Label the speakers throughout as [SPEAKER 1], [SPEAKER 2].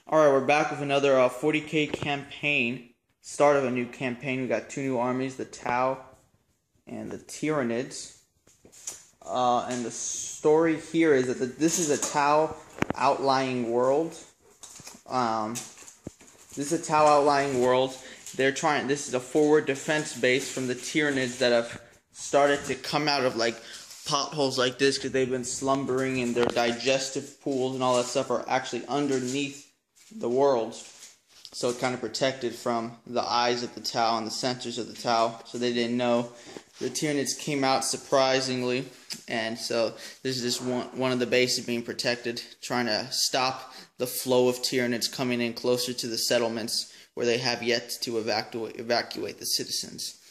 [SPEAKER 1] Alright, we're back with another 40k campaign. Start of a new campaign. We got two new armies, the Tau and the Tyranids. And the story here is that this is a Tau outlying world. This is a Tau outlying world. This is a forward defense base from the Tyranids that have started to come out of like potholes like this because they've been slumbering, and their digestive pools and all that stuff are actually underneath the world, so it kind of protected from the eyes of the Tau and the sensors of the Tau, so they didn't know. The Tyranids came out surprisingly, and so this is just one of the bases being protected, trying to stop the flow of Tyranids coming in closer to the settlements where they have yet to evacuate the citizens.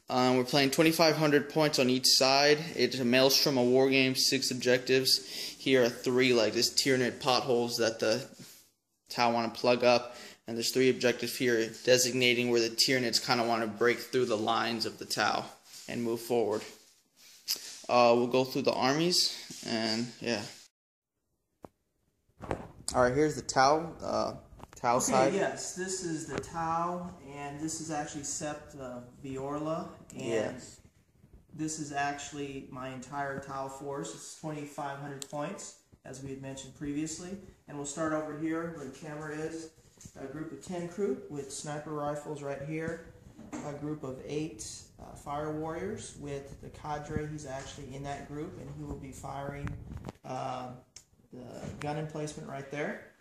[SPEAKER 1] We're playing 2,500 points on each side. It's a maelstrom of war games, 6 objectives. Here are 3 like this Tyranid potholes that the Tau want to plug up, and there's 3 objectives here designating where the Tyranids kind of want to break through the lines of the Tau and move forward. We'll go through the armies, and yeah. Alright, here's the Tau side.
[SPEAKER 2] Yes, this is the Tau, and this is actually Sept Viorla, and
[SPEAKER 1] yes,
[SPEAKER 2] this is actually my entire Tau force. It's 2,500 points, as we had mentioned previously. And we'll start over here where the camera is. A group of 10 crew with sniper rifles right here. A group of 8 fire warriors with the cadre. He's actually in that group, and he will be firing the gun emplacement right there.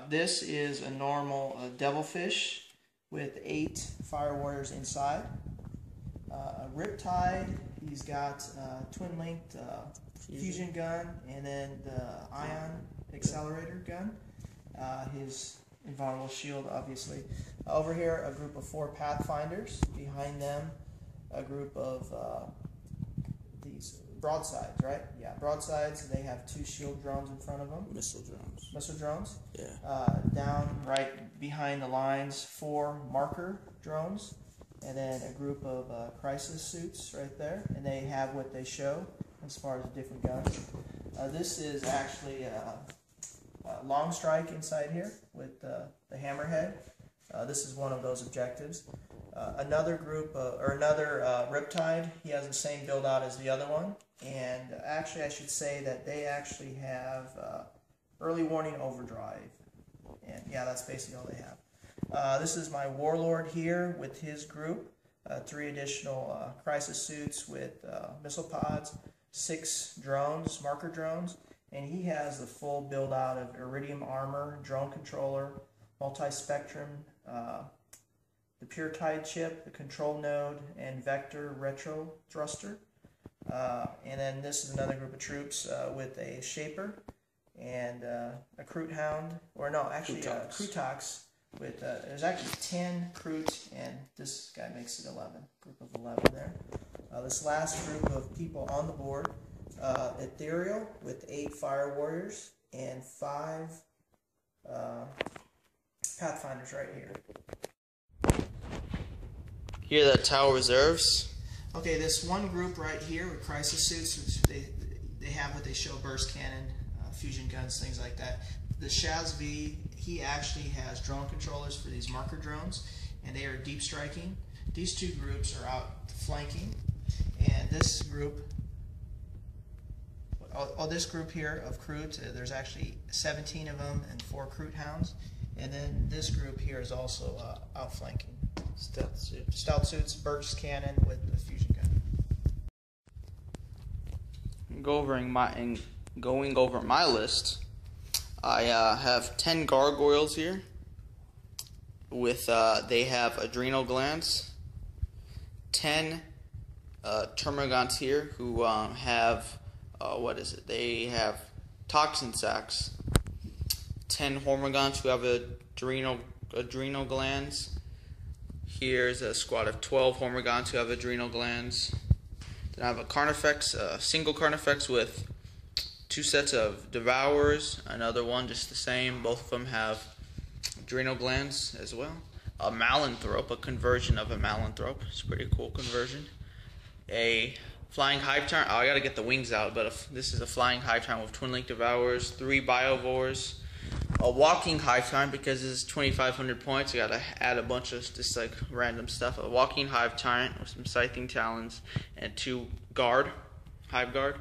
[SPEAKER 2] This is a normal devilfish with 8 fire warriors inside. A Riptide, he's got twin-linked fusion gun, and then the ion accelerator gun. His invulnerable shield, obviously. Over here, a group of 4 pathfinders. Behind them, a group of these broadsides, right? Yeah, broadsides. They have 2 shield drones in front of them.
[SPEAKER 1] Missile drones.
[SPEAKER 2] Missile drones.
[SPEAKER 1] Yeah.
[SPEAKER 2] Down right behind the lines, 4 marker drones. And then a group of crisis suits right there. And they have what they show as far as different guns. This is actually a long strike inside here with the hammerhead. This is one of those objectives. Another group, or another Riptide, he has the same build out as the other one. And actually I should say that they actually have early warning overdrive. And yeah, that's basically all they have. This is my warlord here with his group. 3 additional crisis suits with missile pods, 6 drones, marker drones, and he has the full build out of iridium armor, drone controller, multi-spectrum, the pure tide chip, the control node, and vector retro thruster. And then this is another group of troops with a shaper and a Kroot hound, or no, actually Krootox. With there's actually 10 Kroots, and this guy makes it 11. Group of 11 there. This last group of people on the board, Ethereal with 8 fire warriors and 5 pathfinders right here.
[SPEAKER 1] Here are the Tau reserves.
[SPEAKER 2] Okay, this one group right here with crisis suits, they have what they show: burst cannon, fusion guns, things like that. The Shaz V, he actually has drone controllers for these marker drones, and they are deep striking. These 2 groups are out flanking, and this group, this group here of Kroot, there's actually 17 of them and 4 Kroot hounds, And then this group here is also outflanking stealth suits. Stealth suits, Burke's cannon with the fusion gun.
[SPEAKER 1] Going over my list, I have 10 gargoyles here. With they have adrenal glands. 10 termagants here who have They have toxin sacs. 10 hormagants who have adrenal glands. Here's a squad of 12 hormagants who have adrenal glands. Then I have a Carnifex, single Carnifex with 2 sets of Devourers. Another one just the same. Both of them have adrenal glands as well. A Malanthrope, a conversion of a Malanthrope. It's a pretty cool conversion. A Flying Hive Tyrant. Oh, I gotta get the wings out, but this is a Flying Hive Tyrant with Twin Link Devourers, 3 Biovores. A Walking Hive Tyrant, because this is 2,500 points, I gotta add a bunch of just like random stuff. A Walking Hive Tyrant with some Scything Talons and 2 Hive Guard.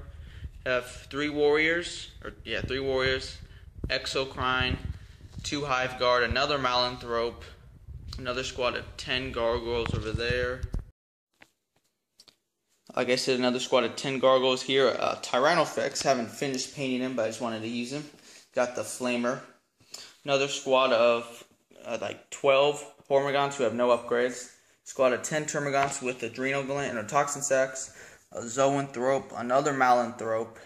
[SPEAKER 1] I have 3 warriors, 3 warriors, Exocrine, 2 Hive Guard, another Malanthrope, another squad of 10 gargoyles over there. Like I said, another squad of 10 gargoyles here. Tyranids, haven't finished painting him, but I just wanted to use him. Got the Flamer. Another squad of 12 Hormagants who have no upgrades. Squad of 10 Termagants with adrenal gland and toxin sacs. A Zoanthrope, another Malanthrope,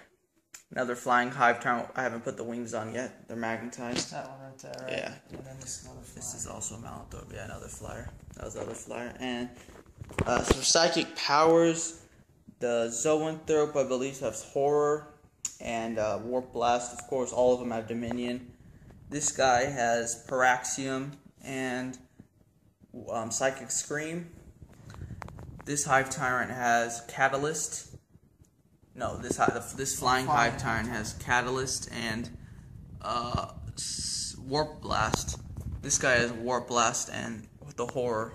[SPEAKER 1] another Flying Hive Tyrant. I haven't put the wings on yet. They're magnetized.
[SPEAKER 2] That one right there, right?
[SPEAKER 1] Yeah.
[SPEAKER 2] And then this another flyer.
[SPEAKER 1] This is also a Malanthrope. Yeah, another flyer. That was the other flyer. And some psychic powers. The Zoanthrope, I believe, has Horror and Warp Blast. Of course, all of them have Dominion. This guy has Paraxium and Psychic Scream. This Hive Tyrant has Catalyst. No, this Flying Hive Tyrant has Catalyst and Warp Blast. This guy has Warp Blast and with the Horror.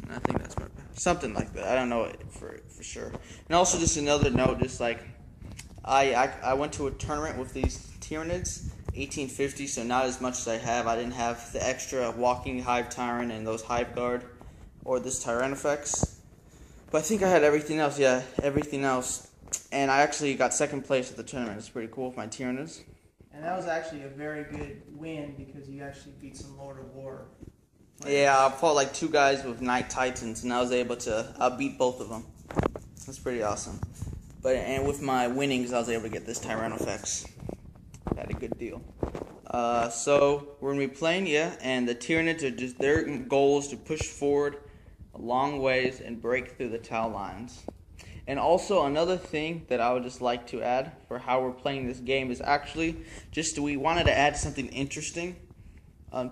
[SPEAKER 1] And I think that's something like that. I don't know it for sure. And also, just another note, just like I went to a tournament with these Tyranids, 1850, so not as much as I have. I didn't have the extra Walking Hive Tyrant and those Hive Guard or this Tyrannifex. But I think I had everything else. Yeah, everything else. And I actually got second place at the tournament. It's pretty cool with my Tyranids.
[SPEAKER 2] And that was actually a very good win because you actually beat some Lord of War.
[SPEAKER 1] Yeah, I fought like 2 guys with Night Titans, and I was able to beat both of them. That's pretty awesome. And with my winnings, I was able to get this Tyrannifex. Had a good deal. So we're gonna be playing, and the Tyranids are just their goal is to push forward a long ways and break through the Tau lines. And also another thing that I would just like to add for how we're playing this game is actually we wanted to add something interesting.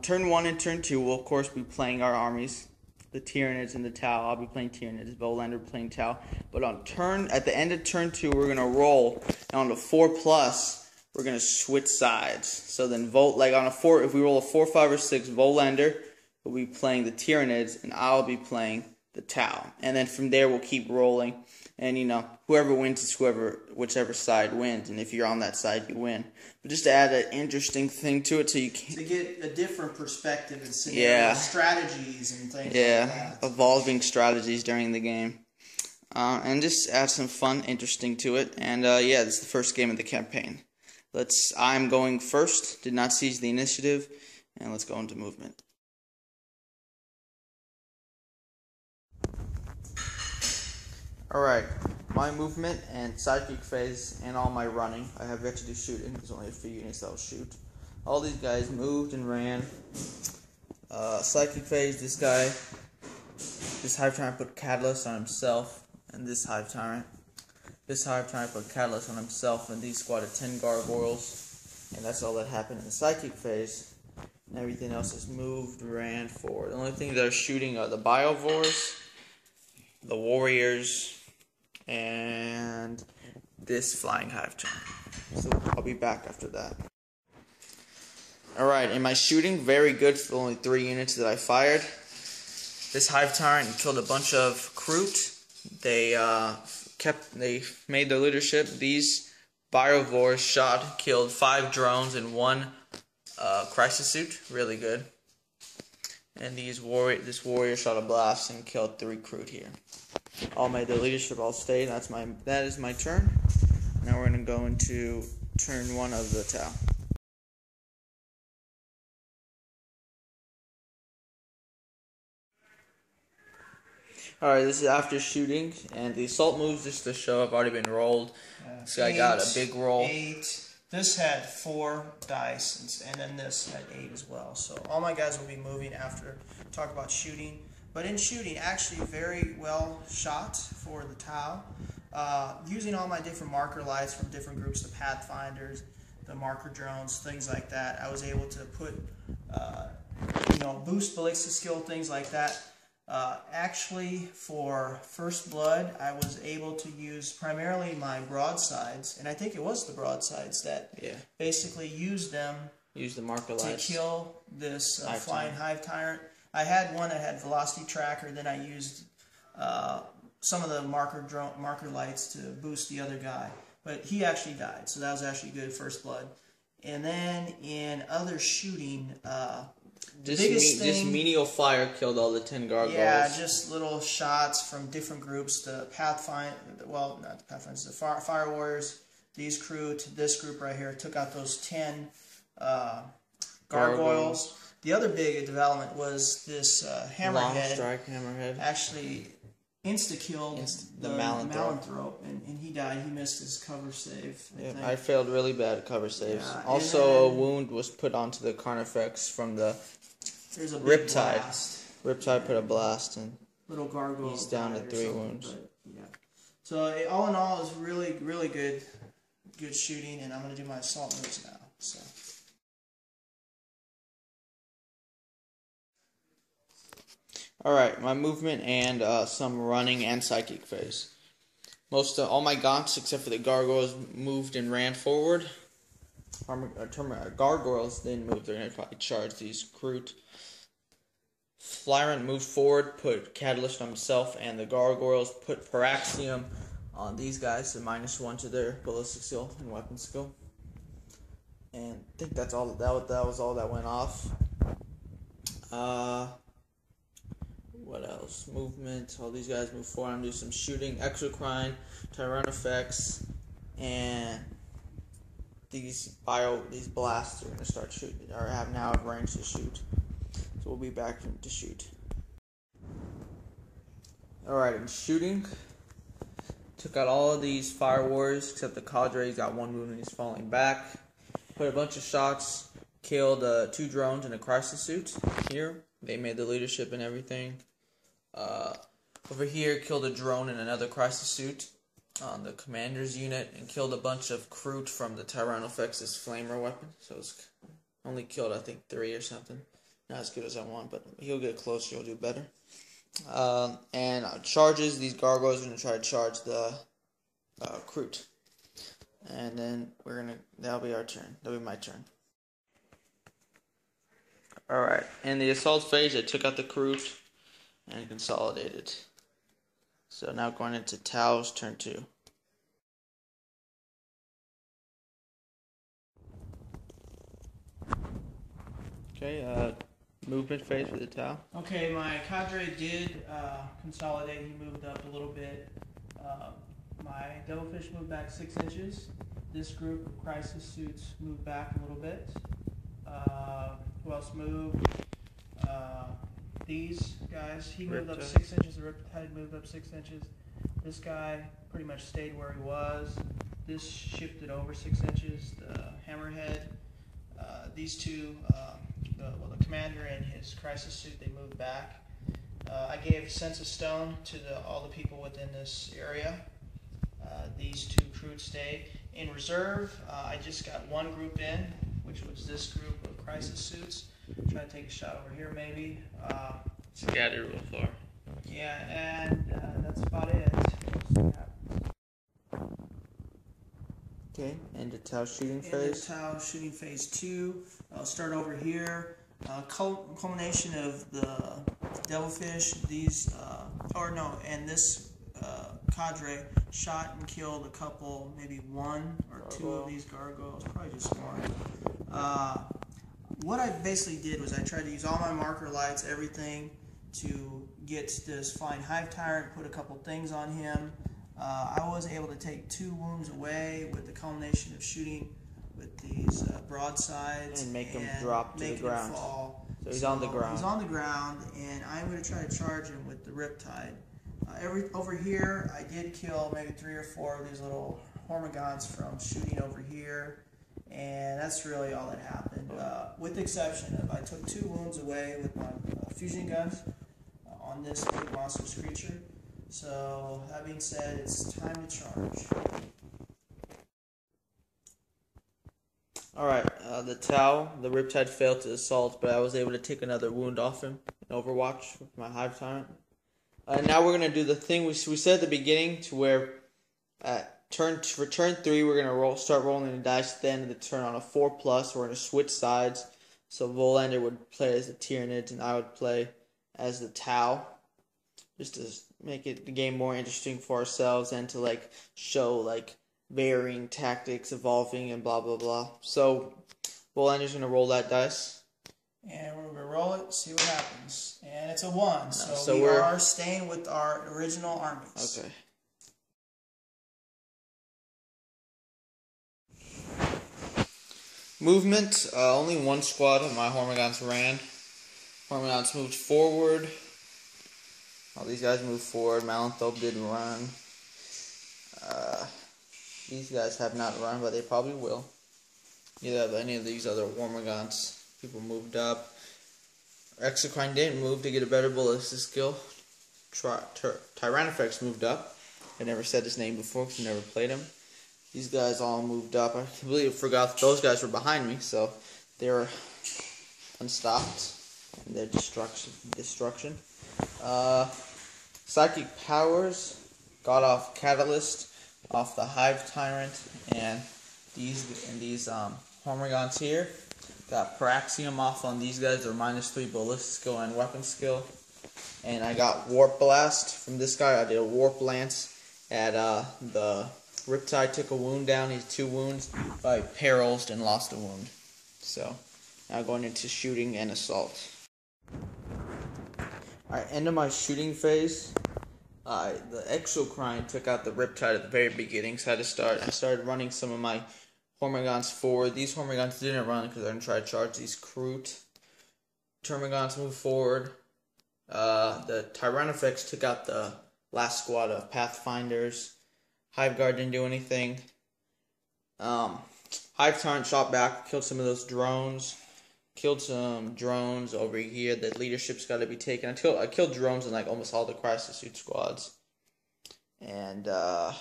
[SPEAKER 1] Turn 1 and turn 2, we'll of course be playing our armies, the Tyranids and the Tau. I'll be playing Tyranids, Volander playing Tau. But at the end of turn 2, we're gonna roll, and on the 4+, we're gonna switch sides. So then on a 4, if we roll a 4, 5, or 6, Volander will be playing the Tyranids, and I'll be playing the Tau. And then from there we'll keep rolling, and whoever wins is whichever side wins, and if you're on that side, you win. But just to add an interesting thing to it, so you can
[SPEAKER 2] get a different perspective and strategies and things like that.
[SPEAKER 1] Evolving strategies during the game, and just add some fun, interesting to it. And this is the first game of the campaign. I'm going first. Did not seize the initiative, and let's go into movement. Alright, my movement and psychic phase and all my running. I have yet to do shooting. There's only a few units that will shoot. All these guys moved and ran. Psychic phase, this Hive Tyrant put Catalyst on himself, and this Hive Tyrant put Catalyst on himself, and these squad of 10 gargoyles. And that's all that happened in the psychic phase. And everything else is moved, ran forward. The only thing that are shooting are the Biovores, the Warriors, and this Flying Hive Tyrant. So I'll be back after that. Alright, in my shooting, very good for only 3 units that I fired. This Hive Tyrant killed a bunch of Kroot. They made their leadership. These Biovores killed 5 drones and 1 crisis suit. Really good. And this warrior shot a blast and killed 3 Kroot here. All made the leadership all stay. That is my turn. Now we're gonna go into turn 1 of the Tau. Alright, this is after shooting, and the assault moves just to show I've already been rolled. This guy got a big roll.
[SPEAKER 2] 8. This had 4 dice, and then this had 8 as well. So all my guys will be moving after talk about shooting. But in shooting, actually very well shot for the Tau. Using all my different marker lights from different groups, the Pathfinders, the marker drones, things like that, I was able to put, boost ballistic skill, things like that. Actually, for First Blood, I was able to use primarily my broadsides, and I think it was the broadsides that basically used them
[SPEAKER 1] Use the marker lights
[SPEAKER 2] to kill this flying hive tyrant. I had one that had velocity tracker, then I used some of the marker lights to boost the other guy, but he actually died, so that was actually good First Blood. And then in other shooting,
[SPEAKER 1] this menial fire killed all the 10 gargoyles.
[SPEAKER 2] Yeah, just little shots from different groups. The Pathfinder, well, not the Pathfinders, the Fire Warriors, these Kroot, this group right here, took out those 10 gargoyles. The other big development was this hammerhead.
[SPEAKER 1] Long strike hammerhead.
[SPEAKER 2] Actually insta-killed the Malanthrope, and he died. He missed his cover save.
[SPEAKER 1] I failed really bad at cover saves. Yeah, also, a wound was put onto the Carnifex from the Riptide. Riptide put a blast, and
[SPEAKER 2] little gargoyle.
[SPEAKER 1] He's down to 3 wounds.
[SPEAKER 2] But, yeah. So all in all, it was really, really good shooting, and I'm going to do my assault moves now. So.
[SPEAKER 1] Alright, my movement and some running and psychic phase. All my gaunts, except for the gargoyles, moved and ran forward. Gargoyles didn't move, they're going to probably charge these Kroot. Flyrant moved forward, put Catalyst on himself, and the gargoyles put Paraxium on these guys, so -1 to their ballistic skill and weapon skill. And I think that's all. That was all that went off. What else? Movement. All these guys move forward. I'm gonna do some shooting. Exocrine, Tyranids, and these blasts are gonna start shooting, or have range to shoot. So we'll be back to shoot. Alright, in shooting, took out all of these Fire Warriors except the Cadre. He's got 1 wound and he's falling back. Put a bunch of shots, killed 2 drones in a crisis suit here. They made the leadership and everything. Over here, killed a drone in another crisis suit on the commander's unit, and killed a bunch of Kroot from the Tyrannofex's flamer weapon. So it's only killed, I think, 3 or something. Not as good as I want, but he'll get closer, he'll do better. And charges, these gargoyles are going to try to charge the Kroot. And then that'll be our turn. That'll be my turn. Alright, in the assault phase, I took out the Kroot and consolidated. So now going into Tau's turn 2. Okay, movement phase for the Tau.
[SPEAKER 2] Okay, my Cadre did consolidate. He moved up a little bit. My Devilfish moved back 6 inches. This group of crisis suits moved back a little bit. Who else moved? These guys, he moved up 6 inches. The Riptide moved up 6 inches. This guy pretty much stayed where he was. This shifted over 6 inches. The Hammerhead, these two, the commander and his crisis suit, they moved back. I gave Sense of Stone to all the people within this area. These 2 Kroot stayed. In reserve, I just got 1 group in, which was this group of crisis suits. Try to take a shot over here, maybe.
[SPEAKER 1] Scattered real far.
[SPEAKER 2] Yeah, and that's about it. We'll see what happens.
[SPEAKER 1] Okay, into Tau shooting phase.
[SPEAKER 2] Into Tau shooting phase 2. I'll start over here. Culmination of the Devilfish. These, and this Cadre shot and killed a couple, maybe 1 or 2 of these gargoyles. Probably just 1. what I basically did was I tried to use all my marker lights, everything, to get this flying hive tyrant, put a couple things on him. I was able to take 2 wounds away with the culmination of shooting with these broadsides
[SPEAKER 1] and make him drop to the ground.
[SPEAKER 2] Fall.
[SPEAKER 1] So he's on the ground.
[SPEAKER 2] He's on the ground, and I'm going to try to charge him with the Riptide. Over here, I did kill maybe 3 or 4 of these little Hormigons from shooting over here, and that's really all that happened. With the exception of I took 2 wounds away with my fusion guns on this big monstrous creature. So that being said, it's time to charge.
[SPEAKER 1] Alright, the Tau, the Riptide failed to assault, but I was able to take another wound off him in Overwatch with my Hive Tyrant. Now we're going to do the thing we said at the beginning, to where for turn 3 we're going to start rolling the dice at the end of the turn on a 4+. We're going to switch sides, so Volander would play as the Tyranids and I would play as the Tau, just to make the game more interesting for ourselves and to like show like varying tactics, evolving, and blah blah blah. So Volander's going to roll that dice.
[SPEAKER 2] And we're going to roll it, see what happens. And it's a 1,
[SPEAKER 1] so
[SPEAKER 2] we
[SPEAKER 1] we're
[SPEAKER 2] are staying with our original armies.
[SPEAKER 1] Okay. Movement, only 1 squad of my Hormigons ran. Hormigons moved forward. All these guys moved forward. Malanthrope did run. These guys have not run, but they probably will. Neither of any of these other Hormigons. People moved up. Exocrine didn't move to get a better ballistic skill. Tyranids moved up. I never said his name before because I never played him. These guys all moved up. I completely forgot that those guys were behind me, so they were unstopped in their destruction. Psychic powers got off Catalyst, off the Hive Tyrant, and these Hormigons here. Got Paraxium off on these guys. They're -3 ballistic skill and weapon skill. And I got Warp Blast from this guy. I did a Warp Lance at the Riptide. Took a wound down. He had 2 wounds. I perils and lost a wound. So now going into shooting and assault. Alright, end of my shooting phase. The Exocrine took out the Riptide at the very beginning, so I started running some of my Hormigons forward. These Hormigons didn't run because I'm going to try to charge these Kroot. Termagants moved forward. The Tyranids took out the last squad of Pathfinders. Hive Guard didn't do anything. Hive Tyrant shot back, killed some of those drones. Killed some drones over here. The leadership's got to be taken. I killed drones in like almost all the Crisis Suit squads. And that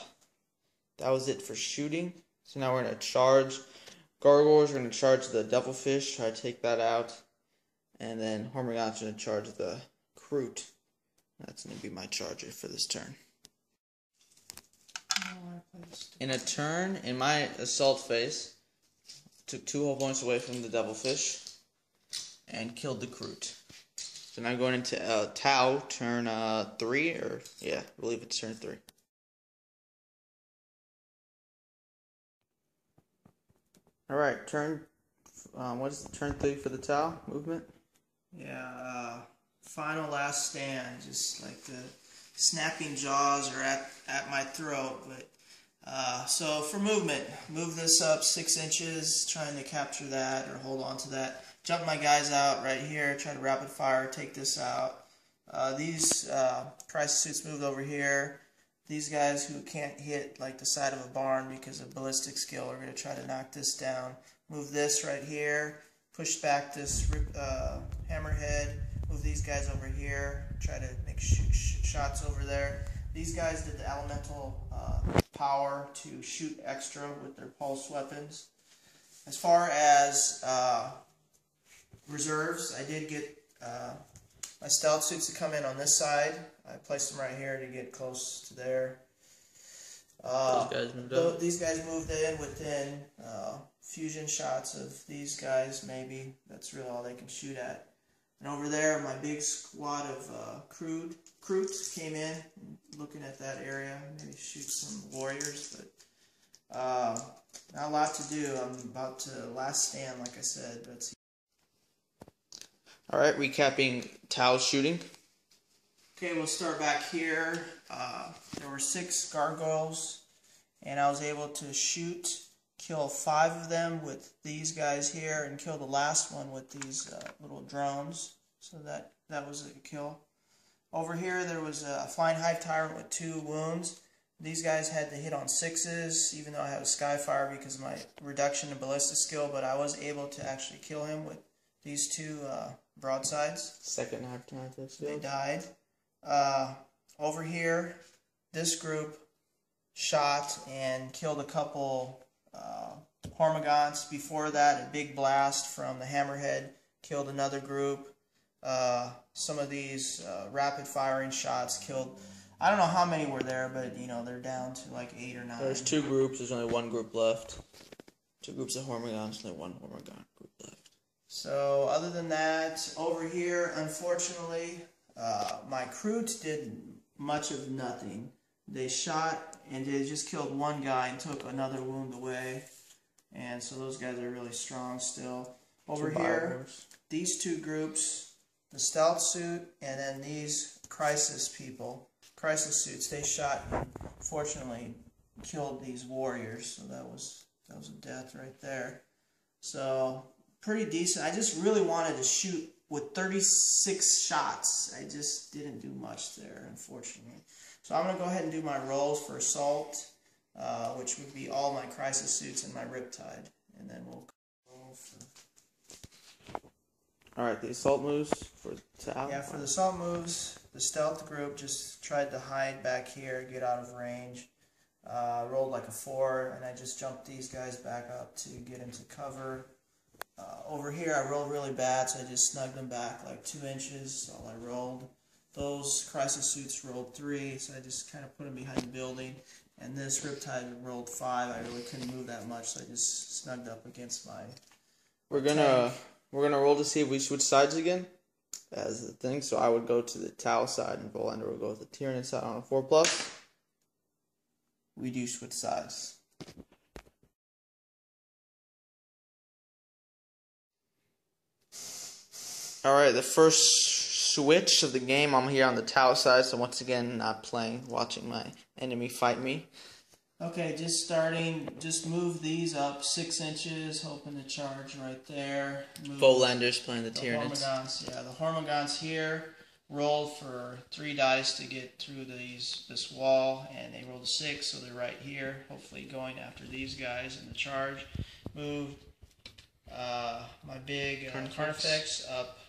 [SPEAKER 1] was it for shooting. So now we're going to charge. Gargoyles are going to charge the Devilfish. Try to take that out. And then Hormigons are going to charge the Kroot. That's going to be my charger for this turn. In a turn, in my assault phase, took 2 whole points away from the Devilfish and killed the Kroot. So now going into Tau, turn 3, or yeah, I believe it's turn 3. Alright, what is turn 3 for the Tau movement?
[SPEAKER 2] Yeah, final last stand, just like the snapping jaws are at my throat. But so for movement, move this up 6 inches, trying to capture that or hold on to that. Jump my guys out right here, try to rapid fire, take this out. These Crisis Suits moved over here. These guys who can't hit like the side of a barn because of ballistic skill are going to try to knock this down. Move this right here, push back this hammerhead, move these guys over here, try to make shots over there. These guys did the elemental power to shoot extra with their pulse weapons. As far as reserves, I did get my stealth suits to come in on this side. I placed them right here to get close to there. These guys moved in within fusion shots of these guys, maybe. That's really all they can shoot at. And over there, my big squad of Kroot came in, looking at that area. Maybe shoot some warriors, but not a lot to do. I'm about to last stand, like I said. But
[SPEAKER 1] Alright, recapping Tao's shooting.
[SPEAKER 2] Okay, we'll start back here. There were 6 gargoyles, and I was able to kill 5 of them with these guys here, and kill the last one with these little drones. So that was a kill. Over here, there was a flying hive tyrant with 2 wounds. These guys had to hit on 6s, even though I have a skyfire because of my reduction in ballista skill, but I was able to actually kill him with these 2 broadsides.
[SPEAKER 1] Second hive tyrant.
[SPEAKER 2] They died. Over here, this group shot and killed a couple Hormagaunts. Before that, a big blast from the Hammerhead killed another group. Some of these rapid firing shots killed, I don't know how many were there, but you know, they're down to like 8 or 9.
[SPEAKER 1] There's 2 groups, there's only 1 group left. 2 groups of Hormagaunts, only 1 Hormagaunt group left.
[SPEAKER 2] So other than that, over here, unfortunately, my Kroot did much of nothing. They shot and they just killed 1 guy and took another wound away. And so those guys are really strong still. Over here, these 2 groups, the stealth suit and then these crisis suits, they shot and fortunately killed these warriors. So that was a death right there. So pretty decent. I just really wanted to shoot with 36 shots. I just didn't do much there, unfortunately. So I'm going to go ahead and do my rolls for assault, which would be all my crisis suits and my riptide. And then we'll roll for...
[SPEAKER 1] Alright, the assault moves for Tao.
[SPEAKER 2] Yeah, for the assault moves, the stealth group just tried to hide back here, get out of range. Rolled like a 4, and I just jumped these guys back up to get into cover. Over here, I rolled really bad, so I just snugged them back like 2 inches. All I rolled. Those crisis suits rolled 3, so I just kind of put them behind the building. And this riptide rolled 5. I really couldn't move that much, so I just snugged up against my.
[SPEAKER 1] We're gonna roll to see if we switch sides again, as the thing. So I would go to the Tau side, and Volander would go to the Tyranid side on a 4+.
[SPEAKER 2] We do switch sides.
[SPEAKER 1] Alright, the first switch of the game, I'm here on the Tau side, so once again, not playing, watching my enemy fight me.
[SPEAKER 2] Okay, just starting, just move these up 6 inches, hoping to charge right there.
[SPEAKER 1] Volander's playing the Tyranids.
[SPEAKER 2] Hormagaunts, yeah, the Hormagaunts here rolled for 3 dice to get through this wall, and they rolled a 6, so they're right here, hopefully going after these guys in the charge. Moved my big Carnifex up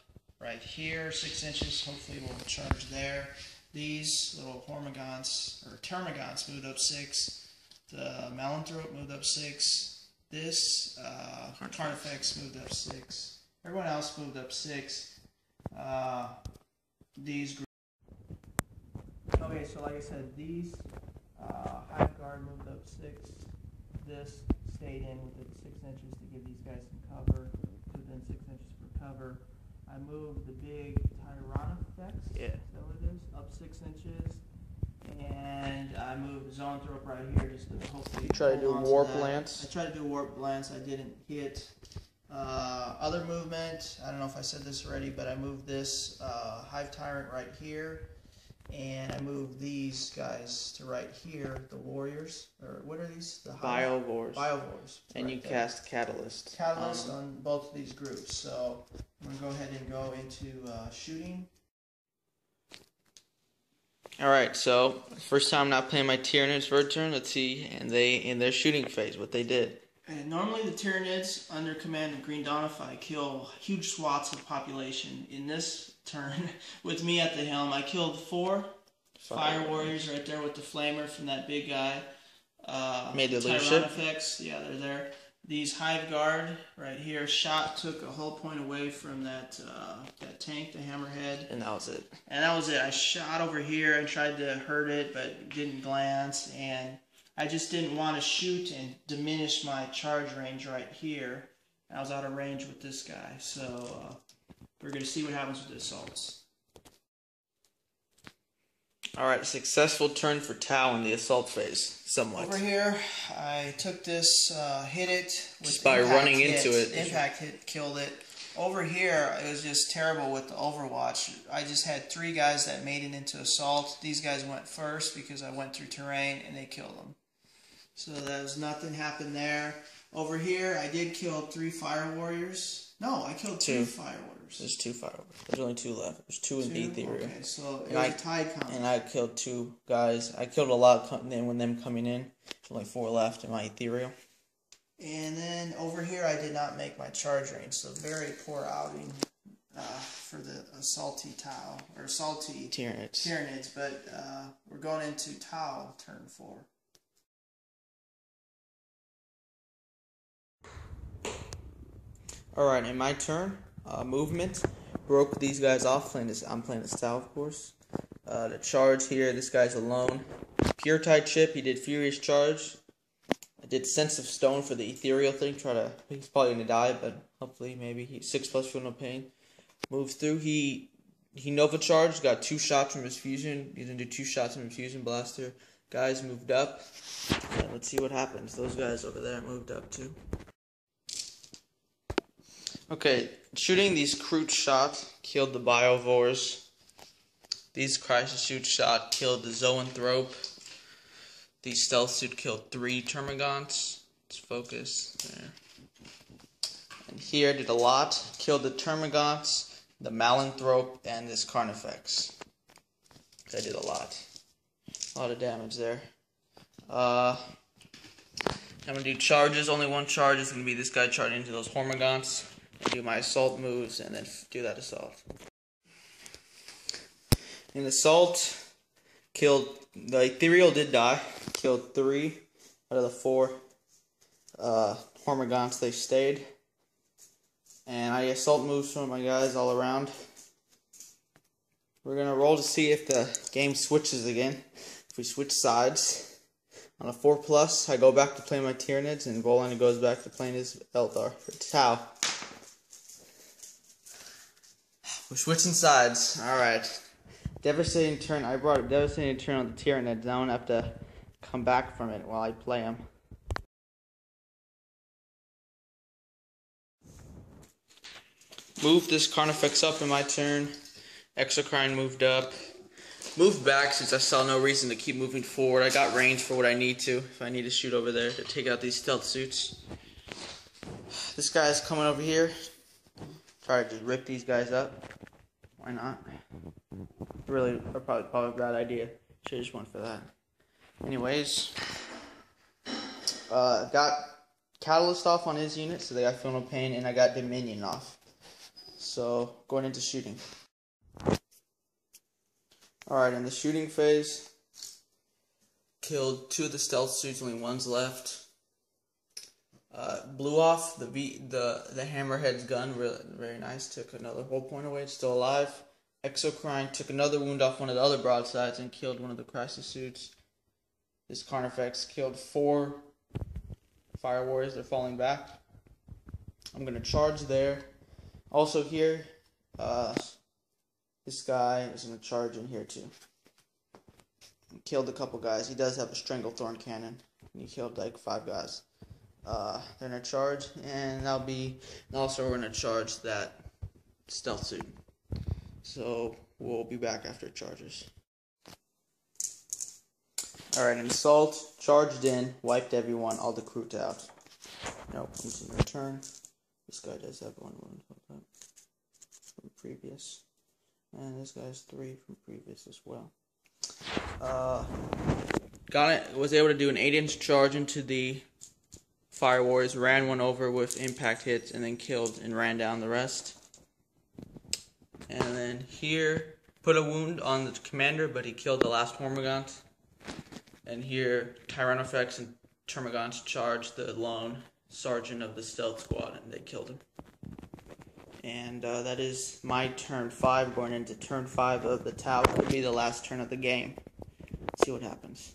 [SPEAKER 2] right here, 6 inches, hopefully we'll charge there. These little Hormagaunts, or Termagants, moved up 6. The Malanthrope moved up 6. This Carnifex moved up 6. Everyone else moved up 6. These okay, so like I said, these Hive Guard moved up 6. This stayed in with it 6 inches to give these guys some cover. Within 6 inches for cover. I moved the big Tyranids,
[SPEAKER 1] yeah,
[SPEAKER 2] is that what it is? Up 6 inches. And I moved Zoanthrope right here just to hopefully.
[SPEAKER 1] You try to do Warp Lance?
[SPEAKER 2] I tried to do Warp Lance. I didn't hit. Other movement, I don't know if I said this already, but I moved this Hive Tyrant right here. And I moved these guys to right here, the Warriors. Or what are these? The
[SPEAKER 1] Biovores.
[SPEAKER 2] Biovores.
[SPEAKER 1] And right you there. Cast Catalyst.
[SPEAKER 2] Catalyst on both of these groups. So I'm going to go ahead and go into shooting.
[SPEAKER 1] Alright, so first time not playing my Tyranids for a turn. Let's see, and they in their shooting phase, what they did.
[SPEAKER 2] And normally the Tyranids, under command of Greendawnify, kill huge swaths of population. In this turn, with me at the helm, I killed 4 Fire Warriors right there with the Flamer from that big guy.
[SPEAKER 1] Made the leadership.
[SPEAKER 2] Tyranids, yeah, they're there. These Hive Guard right here took a whole point away from that tank, the Hammerhead.
[SPEAKER 1] And that was it.
[SPEAKER 2] And that was it. I shot over here and tried to hurt it, but didn't glance. And I just didn't want to shoot and diminish my charge range right here. I was out of range with this guy. So we're going to see what happens with the assaults.
[SPEAKER 1] Alright, successful turn for Tau in the assault phase, somewhat.
[SPEAKER 2] Over here, I took this, hit it. With
[SPEAKER 1] just by running into it.
[SPEAKER 2] Impact hit, killed it. over here, it was just terrible with the Overwatch. I just had 3 guys that made it into assault. These guys went first because I went through terrain and they killed them. So that was nothing happened there. Over here, I did kill 3 fire warriors. No, I killed 2 fire warriors.
[SPEAKER 1] There's 2 fire warriors. There's only 2 left. There's 2 in the ethereal.
[SPEAKER 2] Okay, so it was a tied combat.
[SPEAKER 1] And I killed 2 guys. I killed a lot when them coming in. There's only 4 left in my ethereal.
[SPEAKER 2] And then over here, I did not make my charge range, so very poor outing for the salty Tau, or salty Tyranids. But we're going into Tau turn 4.
[SPEAKER 1] Alright, in my turn, movement, broke these guys off. I'm playing this Tau, of course. The charge here, this guy's alone. Pure Tide chip, he did Furious Charge. I did Sense of Stone for the ethereal thing. He's probably gonna die, but hopefully, maybe. 6+ feel no pain. Moves through. He Nova Charged, got 2 shots from his fusion. He's gonna do 2 shots from his fusion blaster. Guys moved up. Let's see what happens. Those guys over there moved up too. Okay, shooting these crude shots killed the Biovores. These Crisis Suit shot killed the Zoanthrope. The Stealth Suit killed 3 Termagants. Let's focus there. And here did a lot. Killed the Termagants, the Malanthrope, and this Carnifex. That did a lot. A lot of damage there. I'm going to do charges. Only 1 charge is going to be this guy charging into those Hormagants. Do my assault moves and then do that assault. In assault, killed the ethereal did die. Killed 3 out of the 4 Hormagants. They stayed, and I assault moves from my guys all around. We're gonna roll to see if the game switches again. If we switch sides on a 4+, I go back to play my Tyranids, and Golan goes back to playing his Eldar or Tau. We're switching sides. Alright. Devastating turn. I brought a devastating turn on the Tyranids. I don't have to come back from it while I play them. Move this Carnifex up in my turn. Exocrine moved up. Moved back since I saw no reason to keep moving forward. I got range for what I need to. If I need to shoot over there to take out these stealth suits. This guy's coming over here. Try to just rip these guys up. Why not? Really, probably a bad idea. Should've just went for that. Anyways, got Catalyst off on his unit, so they got Feel No Pain, and I got Dominion off. So, going into shooting. Alright, in the shooting phase, killed 2 of the stealth suits, only 1's left. Blew off the Hammerhead's gun, really, very nice. Took another whole point away, it's still alive. Exocrine took another wound off one of the other broadsides and killed one of the Crisis Suits. This Carnifex killed 4 Fire Warriors, they're falling back. I'm going to charge there. Also here, this guy is going to charge in here too. He killed a couple guys. He does have a Stranglethorn cannon. He killed like 5 guys. They're going to charge, and also we're going to charge that stealth suit. So we'll be back after it charges. Alright, assault, charged in, wiped everyone, all the crew out. Nope, he's in return. This guy does have 1 wound from previous. And this guy's 3 from previous as well. Was able to do an 8-inch charge into the Fire Warriors, ran one over with impact hits, and then killed and ran down the rest. And then here, put a wound on the commander, but he killed the last Hormagant. And here, Tyranids and Termagants charged the lone sergeant of the stealth squad, and they killed him. And that is my turn 5, going into turn 5 of the Tau. Could be the last turn of the game. Let's see what happens.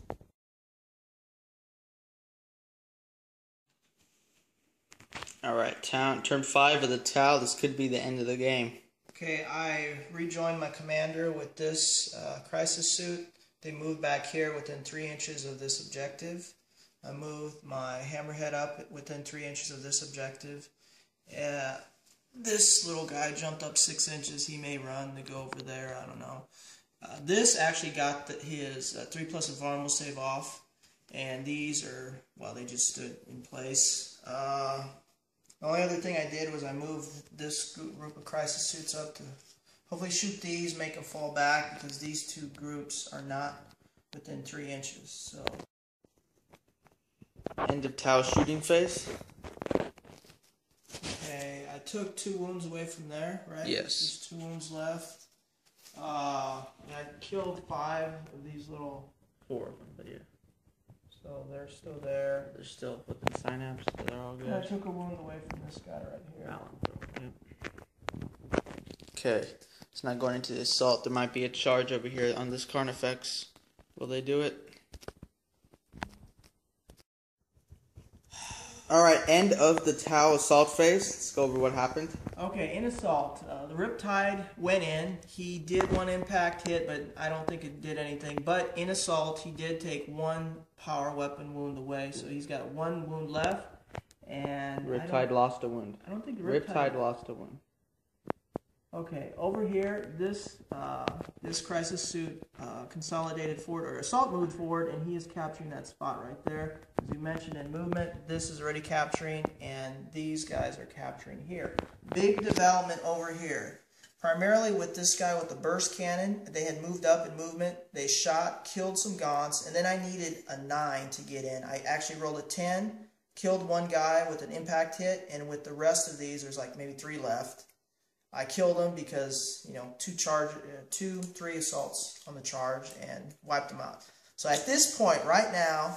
[SPEAKER 1] Alright, turn 5 of the Tau. This could be the end of the game.
[SPEAKER 2] Okay, I rejoined my commander with this Crisis Suit. They moved back here within 3 inches of this objective. I moved my Hammerhead up within 3 inches of this objective. this little guy jumped up 6 inches. He may run to go over there. I don't know. This actually got his 3+ vulnerable save off. And these are, well, they just stood in place. The only other thing I did was I moved this group of crisis suits up to hopefully shoot these, make them fall back, because these two groups are not within 3 inches. So,
[SPEAKER 1] End of Tau shooting phase.
[SPEAKER 2] okay, I took 2 wounds away from there, right?
[SPEAKER 1] Yes.
[SPEAKER 2] There's 2 wounds left. I killed 5 of these little.
[SPEAKER 1] 4 of them, but yeah.
[SPEAKER 2] So they're still there.
[SPEAKER 1] They're still within synapse, so they're all good.
[SPEAKER 2] I took a wound away from this guy right here.
[SPEAKER 1] Okay, it's not going into the assault. There might be a charge over here on this Carnifex. Will they do it? Alright, end of the Tau assault phase. Let's go over what happened.
[SPEAKER 2] Okay, in assault, the Riptide went in. He did 1 impact hit, but I don't think it did anything. But in assault, he did take 1 power weapon wound away, so he's got 1 wound left. And
[SPEAKER 1] Riptide lost a wound.
[SPEAKER 2] I don't think
[SPEAKER 1] Riptide lost a wound.
[SPEAKER 2] Okay, over here, this crisis suit consolidated forward, or assault moved forward, and he is capturing that spot right there. As we mentioned in movement, this is already capturing, and these guys are capturing here. Big development over here. Primarily with this guy with the burst cannon, they had moved up in movement. They shot, killed some Gaunts, and then I needed a 9 to get in. I actually rolled a 10, killed 1 guy with an impact hit, and with the rest of these, there's like maybe 3 left. I killed them because, 3 assaults on the charge and wiped them out. So at this point, right now,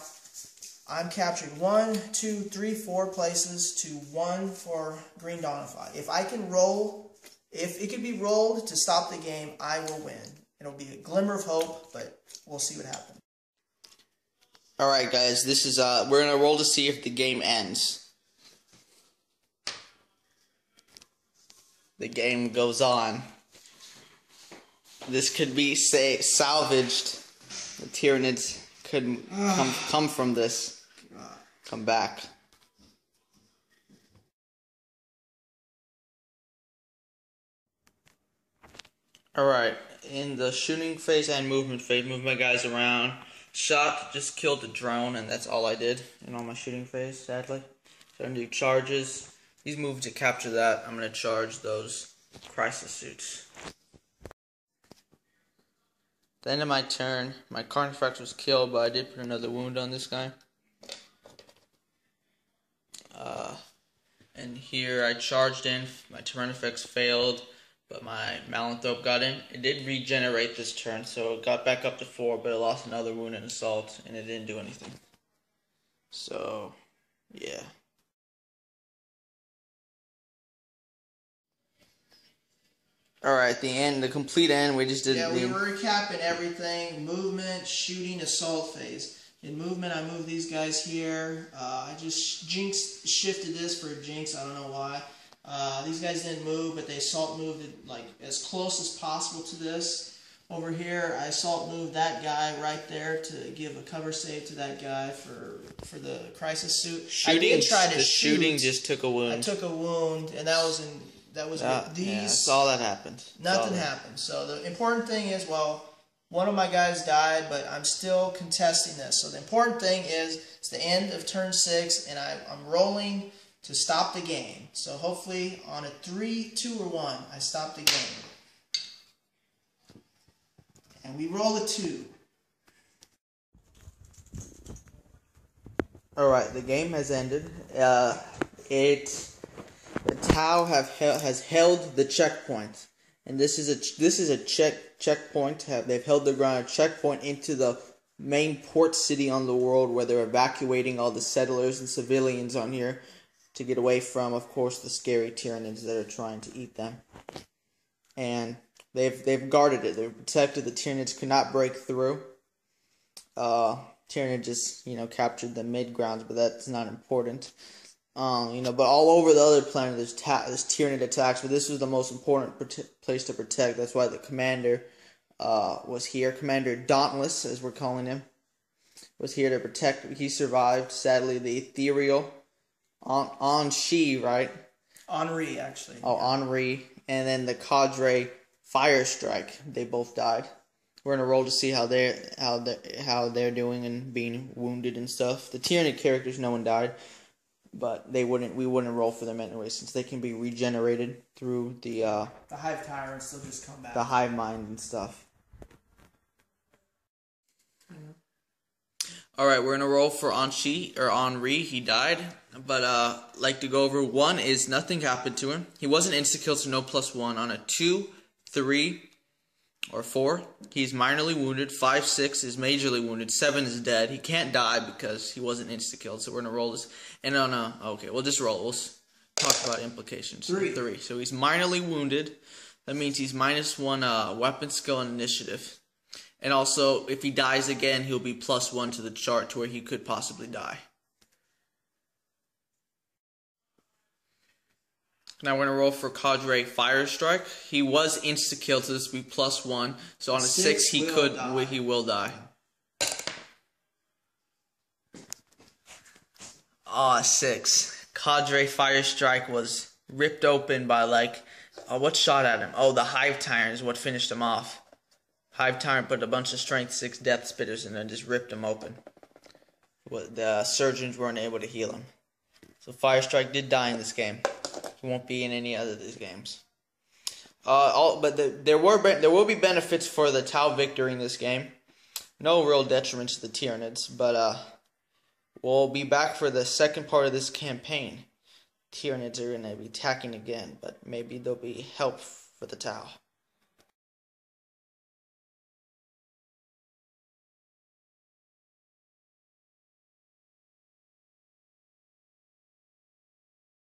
[SPEAKER 2] I'm capturing 1, 2, 3, 4 places to 1 for Greendawnify. If I can roll, if it could be rolled to stop the game, I will win. It'll be a glimmer of hope, but we'll see what happens.
[SPEAKER 1] Alright guys, this is, we're gonna roll to see if the game ends. The game goes on. This could be, salvaged. The Tyranids could come from this. Come back. Alright, in the shooting phase and movement phase, move my guys around. Shot, just killed the drone, and that's all I did in all my shooting phase, sadly. So I'm gonna do charges. He's moved to capture that. I'm going to charge those crisis suits. At the end of my turn, my Carnifex was killed, but I did put another wound on this guy. And here I charged in. My Tyrannifex failed, but my Malanthrope got in. It did regenerate this turn, so it got back up to 4, but it lost another wound in assault, and it didn't do anything. So, yeah. Alright, the complete end, we just did.
[SPEAKER 2] Yeah, we were recapping everything: movement, shooting, assault phase. In movement, I moved these guys here. I just shifted this for a jinx, I don't know why. These guys didn't move, but they assault moved it, like as close as possible to this. Over here, I assault moved that guy right there to give a cover save to that guy for the crisis suit.
[SPEAKER 1] Shooting just took a wound.
[SPEAKER 2] I took a wound, and that was in. That was with these.
[SPEAKER 1] Yeah, that's all that happened.
[SPEAKER 2] Nothing happened. So the important thing is, well, one of my guys died, but I'm still contesting this. So the important thing is, it's the end of turn 6, and I'm rolling to stop the game. So hopefully on a 3, 2, or 1, I stop the game. And we roll a 2.
[SPEAKER 1] Alright, the game has ended. The Tau has held the checkpoint, and this is a checkpoint. They've held their ground at checkpoint into the main port city on the world, where they're evacuating all the settlers and civilians on here to get away from, of course, the scary Tyranids that are trying to eat them. And they've guarded it. They're protected. The Tyranids could not break through. Tyranid just captured the mid grounds, but that's not important. But all over the other planet there's Tyranid attacks, but this was the most important place to protect. That's why the commander was here. Commander Dauntless, as we're calling him, was here to protect. He survived. Sadly, the ethereal on she, right?
[SPEAKER 2] Henri, actually.
[SPEAKER 1] Oh, Henri, and then the Cadre Fire Strike. They both died. We're gonna roll to see how they're doing and being wounded and stuff. The Tyranid characters, no one died, but we wouldn't roll for them anyway since they can be regenerated through the
[SPEAKER 2] Hive Tyrants. They'll just come back.
[SPEAKER 1] The Hive Mind and stuff. All right, we're gonna roll for Henri. He died, but like to go over. 1 is nothing happened to him. He wasn't insta-killed, so no +1. On a 2, 3, or 4, he's minorly wounded. 5, 6 is majorly wounded. 7 is dead. He can't die because he wasn't insta-killed. So we're gonna roll this. And on a we'll just roll. We'll talk about implications. 3. So he's minorly wounded. That means he's -1 weapon skill and initiative. And also, if he dies again, he'll be +1 to the chart to where he could possibly die. Now we're going to roll for Cadre Fire Strike. He was insta-killed, so this will be +1. So on a 6, he will die. Ah, 6. Cadre Fire Strike was ripped open by what shot at him? Oh, the Hive Tyrant is what finished him off. Hive Tyrant put a bunch of Strength 6 Death Spitters in and just ripped him open. The surgeons weren't able to heal him. So Fire Strike did die in this game. He won't be in any other of these games. There will be benefits for the Tau victory in this game. No real detriments to the Tyranids, but we'll be back for the second part of this campaign. Tyranids are going to be attacking again, but maybe there'll be help for the Tau.